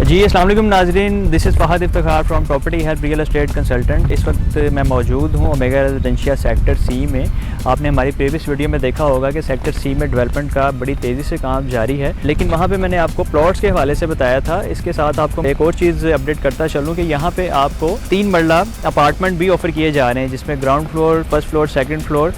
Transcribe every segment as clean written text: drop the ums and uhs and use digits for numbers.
जी अस्सलाम वालेकुम नाज़रीन, this is Fahd Iftikhar from property help real estate consultant. इस वक्त मैं मौजूद हूँ ओमेगा रेजिडेंशिया सेक्टर सी में। आपने हमारी प्रीवियस वीडियो में देखा होगा कि सेक्टर सी में डेवलपमेंट का बड़ी तेज़ी से काम जारी है, लेकिन वहाँ पे मैंने आपको प्लॉट्स के हवाले से बताया था। इसके साथ आपको एक और चीज़ अपडेट करता चलूँ कि यहाँ पे आपको 3 मरला अपार्टमेंट भी ऑफ़र किए जा रहे हैं, जिसमें ground floor, first floor, second floor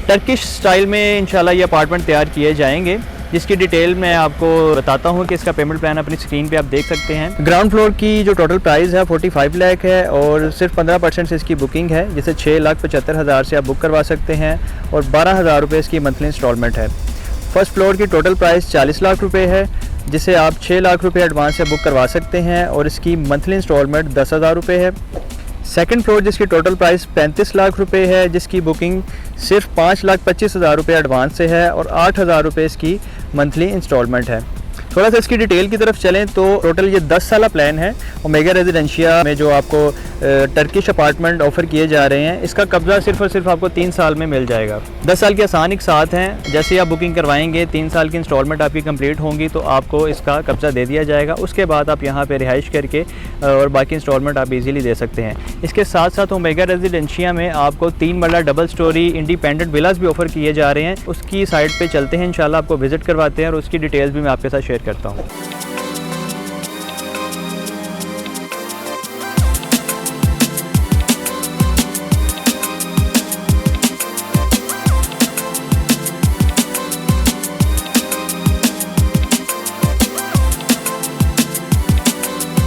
Turkish style में इंशाल्लाह ये अपार्टमेंट तैयार किए जाएंगे, जिसकी डिटेल मैं आपको बताता हूँ कि इसका पेमेंट प्लान अपनी स्क्रीन पे आप देख सकते हैं। ग्राउंड फ्लोर की जो टोटल प्राइस है 45 लाख है और सिर्फ 15% से इसकी बुकिंग है, जिसे 6,75,000 से आप बुक करवा सकते हैं और 12,000 रुपये इसकी मंथली इंस्टॉलमेंट है। फर्स्ट फ्लोर की टोटल प्राइस 40 लाख रुपये है, जिसे आप 6 लाख रुपये एडवांस से बुक करवा सकते हैं और इसकी मंथली इंस्टॉलमेंट 10,000 रुपये है। सेकंड फ्लोर जिसकी टोटल प्राइस 35 लाख रुपए है, जिसकी बुकिंग सिर्फ 5,25,000 रुपये एडवांस से है और 8,000 रुपये इसकी मंथली इंस्टॉलमेंट है। थोड़ा सा इसकी डिटेल की तरफ चलें तो टोटल ये 10 साल प्लान है ओमेगा रेजिडेंशिया में, जो आपको टर्किश अपार्टमेंट ऑफ़र किए जा रहे हैं। इसका कब्ज़ा सिर्फ और सिर्फ आपको 3 साल में मिल जाएगा। 10 साल के आसान इकसात हैं, जैसे आप बुकिंग करवाएंगे 3 साल की इंस्टॉलमेंट आपकी कंप्लीट होंगी तो आपको इसका कब्ज़ा दे दिया जाएगा। उसके बाद आप यहाँ पे रिहाइश करके और बाकी इंस्टॉलमेंट आप इजीली दे सकते हैं। इसके साथ साथ ओमेगा रेजिडेंशिया में आपको 3 मरला डबल स्टोरी इंडिपेंडेंट विलास भी ऑफ़र किए जा रहे हैं। उसकी साइट पर चलते हैं, इंशाल्लाह आपको विज़िट करवाते हैं और उसकी डिटेल्स भी मैं आपके साथ शेयर करता हूँ।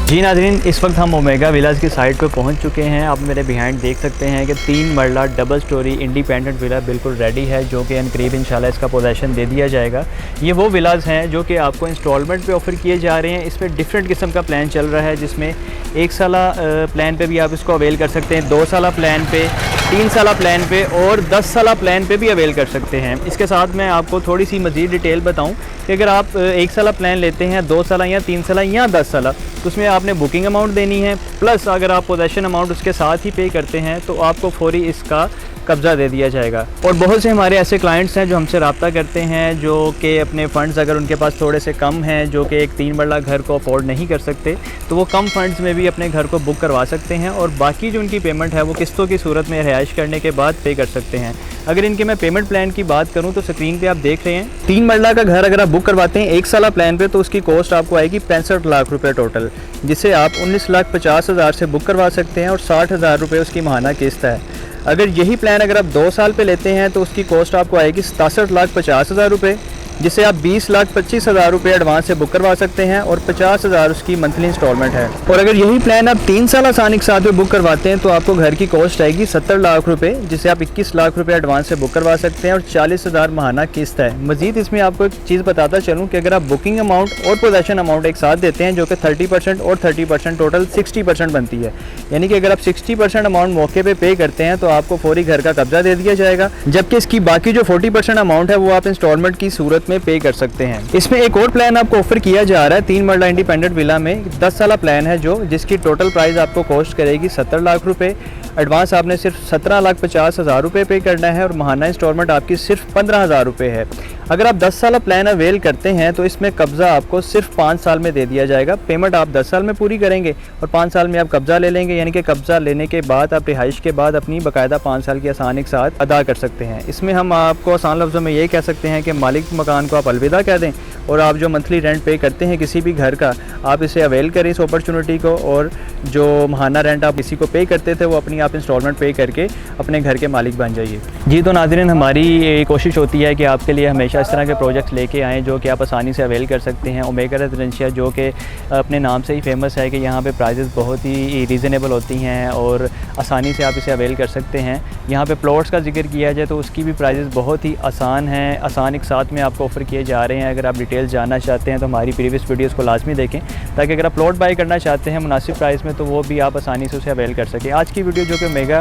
जी नाज़रीन, इस वक्त हम ओमेगा विलास की साइट पर पहुंच चुके हैं। आप मेरे बिहाइंड देख सकते हैं कि 3 मरला डबल स्टोरी इंडिपेंडेंट विला बिल्कुल रेडी है, जो कि अनकरीब इंशाल्लाह इसका पोजेसन दे दिया जाएगा। ये वो विलास हैं जो कि आपको इंस्टॉलमेंट पे ऑफ़र किए जा रहे हैं। इसमें डिफरेंट किस्म का प्लान चल रहा है, जिसमें 1 साला प्लान पे भी आप इसको अवेल कर सकते हैं, 2 साला प्लान पे, 3 साला प्लान पे और 10 साला प्लान पे भी अवेल कर सकते हैं। इसके साथ मैं आपको थोड़ी सी मज़ीद डिटेल बताऊं कि अगर आप 1 साला प्लान लेते हैं, 2 साला या 3 साला या 10 साला, तो उसमें आपने बुकिंग अमाउंट देनी है, प्लस अगर आप पोजेसन अमाउंट उसके साथ ही पे करते हैं तो आपको फौरी इसका कब्ज़ा दे दिया जाएगा। और बहुत से हमारे ऐसे क्लाइंट्स हैं जो हमसे रब्ता करते हैं, जो कि अपने फ़ंड्स अगर उनके पास थोड़े से कम हैं, जो कि एक 3 मरला घर को अफोर्ड नहीं कर सकते, तो वो कम फंड्स में भी अपने घर को बुक करवा सकते हैं और बाकी जो उनकी पेमेंट है वो किस्तों की सूरत में रिहाइश करने के बाद पे कर सकते हैं। अगर इनके मैं पेमेंट प्लान की बात करूं तो स्क्रीन पे आप देख रहे हैं 3 मरला का घर अगर आप बुक करवाते हैं 1 साला प्लान पे, तो उसकी कॉस्ट आपको आएगी 65 लाख रुपये टोटल, जिसे आप 19,50,000 से बुक करवा सकते हैं और 60,000 रुपये उसकी माहाना किस्त है। अगर यही प्लान अगर आप 2 साल पे लेते हैं तो उसकी कॉस्ट आपको आएगी 67,50,000 रुपये, जिसे आप 20,25,000 रुपये एडवांस से बुक करवा सकते हैं और 50,000 उसकी मंथली इंस्टॉलमेंट है। और अगर यही प्लान आप 3 साल आसान इकसात पे बुक करवाते हैं तो आपको घर की कॉस्ट आएगी 70 लाख रुपये, जिसे आप 21 लाख रुपये एडवांस से बुक करवा सकते हैं और 40,000 माहाना किस्त है। मजीद इसमें आपको एक चीज़ बताता चलूँ कि अगर आप बुकिंग अमाउंट और पोजेसन अमाउंट एक साथ देते हैं, जो कि 30% और 30% टोटल 60% बनती है, यानी कि अगर आप 60% अमाउंट मौके पे करते हैं तो आपको फौरी घर का कब्जा दे दिया जाएगा, जबकि इसकी बाकी जो 40% अमाउंट है वो आप इंस्टॉलमेंट की सूरत में पे कर सकते हैं। इसमें एक और प्लान आपको ऑफर किया जा रहा है 3 मरला इंडिपेंडेंट विला में, 10 साला प्लान है जिसकी टोटल प्राइस आपको कॉस्ट करेगी 70 लाख रुपए। एडवांस आपने सिर्फ 17,50,000 रुपये पे करना है और माहाना इंस्टॉलमेंट आपकी सिर्फ 15,000 रुपये है। अगर आप 10 साल प्लान अवेल करते हैं तो इसमें कब्ज़ा आपको सिर्फ 5 साल में दे दिया जाएगा। पेमेंट आप 10 साल में पूरी करेंगे और 5 साल में आप कब्ज़ा ले लेंगे, यानी कि कब्ज़ा लेने के बाद आप रिहाइश के बाद अपनी बाकायदा 5 साल की आसान एक साथ अदा कर सकते हैं। इसमें हम आपको आसान लफ्ज़ों में ये कह सकते हैं कि मालिक मकान को आप अलविदा कह दें और आप जो मंथली रेंट पे करते हैं किसी भी घर का, आप इसे अवेल करें इस अपॉर्चुनिटी को, और जो माहाना रेंट आप किसी को पे करते थे वो अपनी आप इंस्टॉलमेंट पे करके अपने घर के मालिक बन जाइए। जी तो नाज़रीन, हमारी कोशिश होती है कि आपके लिए हमेशा इस तरह के प्रोजेक्ट्स लेके आएँ जो कि आप आसानी से अवेल कर सकते हैं। ओमेगा रेजिडेंशिया जो कि अपने नाम से ही फेमस है कि यहाँ पे प्राइसेस बहुत ही रीज़नेबल होती हैं और आसानी से आप इसे अवेल कर सकते हैं। यहाँ पे प्लॉट्स का जिक्र किया जाए तो उसकी भी प्राइसेस बहुत ही आसान हैं, आसान एक साथ में आपको ऑफ़र किए जा रहे हैं। अगर आप डिटेल्स जानना चाहते हैं तो हमारी प्रीवियस वीडियोस को लाजमी देखें, ताकि अगर आप प्लॉट बाई करना चाहते हैं मुनासिब प्राइस में तो वो भी आप आसानी से उसे अवेल कर सकें। आज की वीडियो जो कि ओमेगा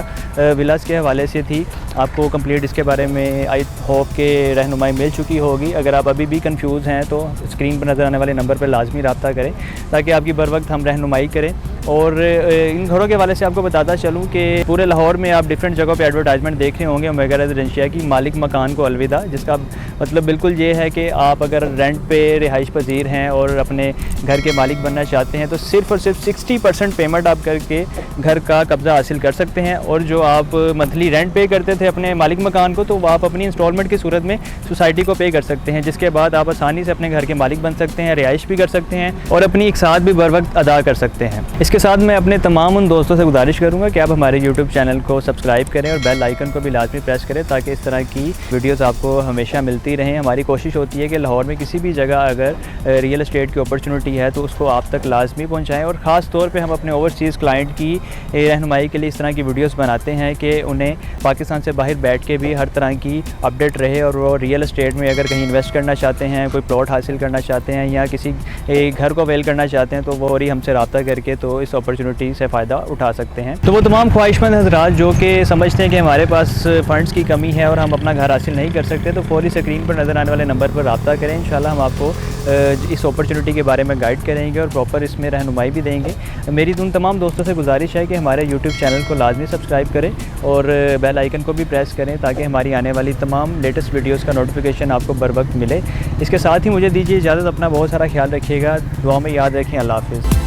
विलास के हवाले से थी, आपको कंप्लीट इसके बारे में आई होप के रहनुमाई मिल चुकी होगी। अगर आप अभी भी कंफ्यूज हैं तो स्क्रीन पर नज़र आने वाले नंबर पर लाजमी रब्ता करें, ताकि आपकी बर वक्त हम रहनुमाई करें। और इन घरों के हवाले से आपको बताता चलूँ कि पूरे लाहौर में आप डिफरेंट जगहों पे एडवर्टाइजमेंट देख रहे होंगे ओमेगा रेजिडेंशिया की, मालिक मकान को अलविदा, जिसका मतलब बिल्कुल ये है कि आप अगर रेंट पे रिहाइश पजीर हैं और अपने घर के मालिक बनना चाहते हैं तो सिर्फ़ और सिर्फ 60% पेमेंट आप करके घर का कब्ज़ा हासिल कर सकते हैं। और जो आप मंथली रेंट पे करते थे अपने मालिक मकान को, तो वो आप अपनी इंस्टॉलमेंट की सूरत में सोसाइटी को पे कर सकते हैं, जिसके बाद आप आसानी से अपने घर के मालिक बन सकते हैं, रिहाइश भी कर सकते हैं और अपनी इकसात भी बर वक्त अदा कर सकते हैं। इसके साथ मैं अपने तमाम उन दोस्तों से गुजारिश करूँगा कि आप हमारे यूट्यूब चैनल को सब्सक्राइब करें और बेल आइकन को भी लाजमी प्रेस करें ताकि इस तरह की वीडियोस आपको हमेशा मिलती रहें। हमारी कोशिश होती है कि लाहौर में किसी भी जगह अगर रियल एस्टेट की अपॉर्चुनिटी है तो उसको आप तक लाजमी पहुँचाएँ। और ख़ास तौर पर हम अपने ओवरसीज़ क्लाइंट की रहनुमाई के लिए इस तरह की वीडियोज़ बनाते हैं कि उन्हें पाकिस्तान से बाहर बैठ के भी हर तरह की अपडेट रहे और वो रियल एस्टेट में अगर कहीं इन्वेस्ट करना चाहते हैं, कोई प्लॉट हासिल करना चाहते हैं या किसी घर को अवेल करना चाहते हैं तो वो ही हमसे रब्ता करके तो इस अपॉर्चुनिटी से फ़ायदा उठा सकते हैं। तो वो तमाम ख्वाहिशमंद हज़रात जो कि समझते हैं कि हमारे पास फ़ंड्स की कमी है और हम अपना घर हासिल नहीं कर सकते, तो फौरी स्क्रीन पर नज़र आने वाले नंबर पर रब्ता करें। इंशाल्लाह हम आपको इस अपॉर्चुनिटी के बारे में गाइड करेंगे और प्रॉपर इसमें रहनुमाई भी देंगे। मेरी उन तमाम दोस्तों से गुजारिश है कि हमारे यूट्यूब चैनल को लाजमी सब्सक्राइब करें और बेल आइकन को भी प्रेस करें ताकि हमारी आने वाली तमाम लेटेस्ट वीडियोस का नोटिफिकेशन आपको बर वक्त मिले। इसके साथ ही मुझे दीजिए इजाज़त, अपना बहुत सारा ख्याल रखिएगा, दुआ में याद रखें। अल्लाह हाफ़िज़।